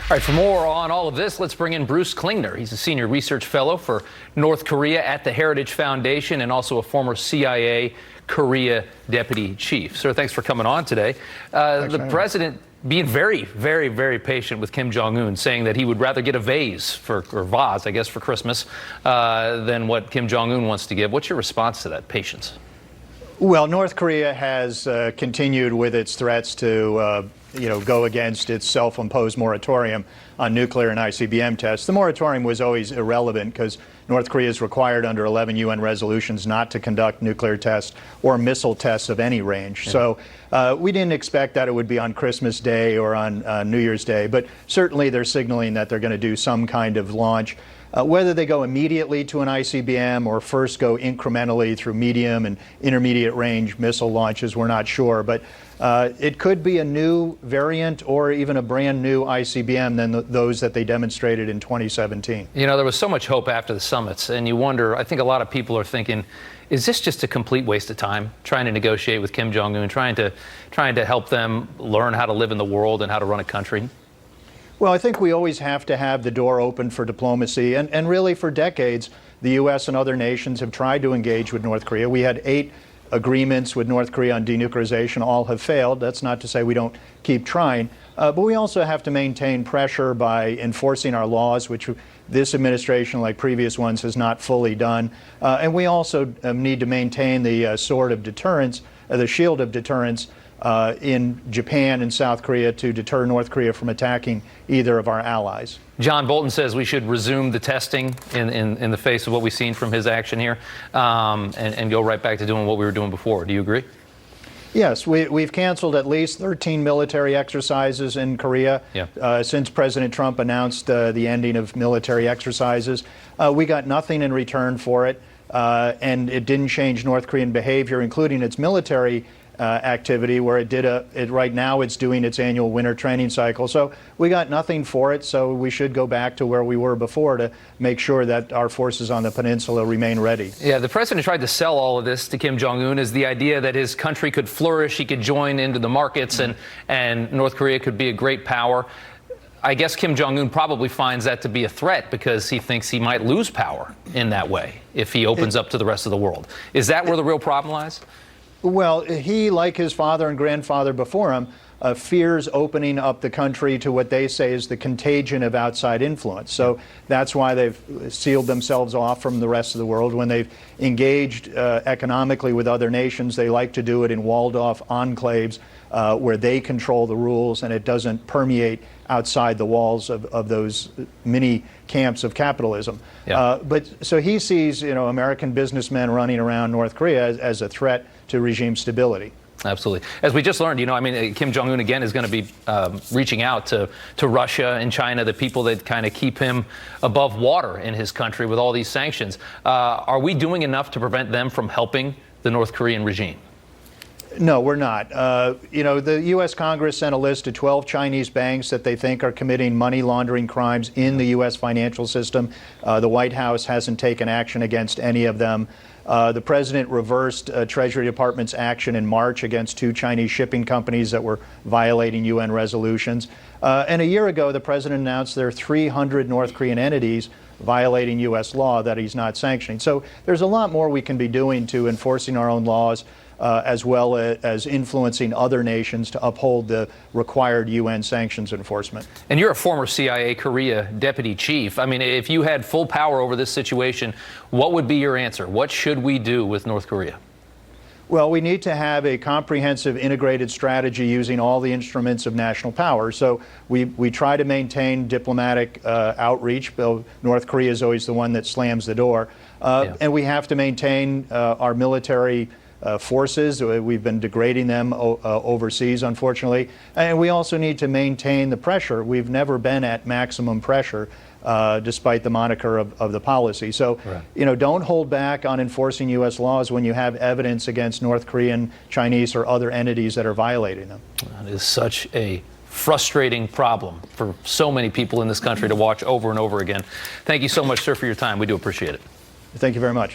All right, for more on all of this, let's bring in Bruce Klingner. He's a senior research fellow for North Korea at the Heritage Foundation and also a former CIA Korea deputy chief. Sir, thanks for coming on today. The president being very, very, very patient with Kim Jong-un, saying that he would rather get a vase or vase, I guess, for Christmas than what Kim Jong-un wants to give. What's your response to that patience? Well, North Korea has continued with its threats to go against its self-imposed moratorium on nuclear and ICBM tests. The moratorium was always irrelevant because North Korea is required under 11 UN resolutions not to conduct nuclear tests or missile tests of any range. Yeah. So we didn't expect that it would be on Christmas Day or on New Year's Day, but certainly they're signaling that they're going to do some kind of launch. Whether they go immediately to an ICBM or first go incrementally through medium and intermediate range missile launches, we're not sure. But it could be a new variant or even a brand new ICBM than those that they demonstrated in 2017. You know, there was so much hope after the summits, and you wonder, I think a lot of people are thinking, is this just a complete waste of time, trying to negotiate with Kim Jong-un, trying to help them learn how to live in the world and how to run a country? Well, I think we always have to have the door open for diplomacy, and really for decades, the U.S. and other nations have tried to engage with North Korea. We had 8 agreements with North Korea on denuclearization. All have failed. That's not to say we don't keep trying, but we also have to maintain pressure by enforcing our laws, which this administration, like previous ones, has not fully done. And we also need to maintain the sword of deterrence, the shield of deterrence, in Japan and South Korea to deter North Korea from attacking either of our allies. John Bolton says we should resume the testing in the face of what we've seen from his action here and go right back to doing what we were doing before. Do you agree? Yes, we've canceled at least 13 military exercises in Korea since President Trump announced the ending of military exercises. We got nothing in return for it, and it didn't change North Korean behavior, including its military activity, where right now it's doing its annual winter training cycle. So we got nothing for it, so we should go back to where we were before to make sure that our forces on the peninsula remain ready. Yeah, the president tried to sell all of this to Kim Jong-un as the idea that his country could flourish, he could join into the markets, and North Korea could be a great power. I guess Kim Jong-un probably finds that to be a threat because he thinks he might lose power in that way if he opens up to the rest of the world. Is that where the real problem lies? Well, he, like his father and grandfather before him, fears opening up the country to what they say is the contagion of outside influence. So that's why they've sealed themselves off from the rest of the world. When they've engaged economically with other nations, they like to do it in walled-off enclaves where they control the rules and it doesn't permeate outside the walls of those mini camps of capitalism. Yeah. But so he sees, American businessmen running around North Korea as a threat to regime stability. Absolutely. As we just learned, Kim Jong-un again is going to be reaching out to Russia and China, the people that kind of keep him above water in his country with all these sanctions. Are we doing enough to prevent them from helping the North Korean regime? No, we're not. The U.S. Congress sent a list of 12 Chinese banks that they think are committing money laundering crimes in the U.S. financial system. The White House hasn't taken action against any of them. The president reversed Treasury Department's action in March against 2 Chinese shipping companies that were violating UN resolutions. And a year ago, the president announced there are 300 North Korean entities violating U.S. law that he's not sanctioning. So there's a lot more we can be doing to enforcing our own laws, as well as influencing other nations to uphold the required UN sanctions enforcement. And you're a former CIA Korea deputy chief. I mean, if you had full power over this situation, what would be your answer? What should we do with North Korea? Well, we need to have a comprehensive integrated strategy using all the instruments of national power. So we try to maintain diplomatic outreach. North Korea is always the one that slams the door. And we have to maintain our military forces. We've been degrading them overseas, unfortunately. And we also need to maintain the pressure. We've never been at maximum pressure, despite the moniker of the policy. So, don't hold back on enforcing U.S. laws when you have evidence against North Korean, Chinese, or other entities that are violating them. That is such a frustrating problem for so many people in this country to watch over and over again. Thank you so much, sir, for your time. We do appreciate it. Thank you very much.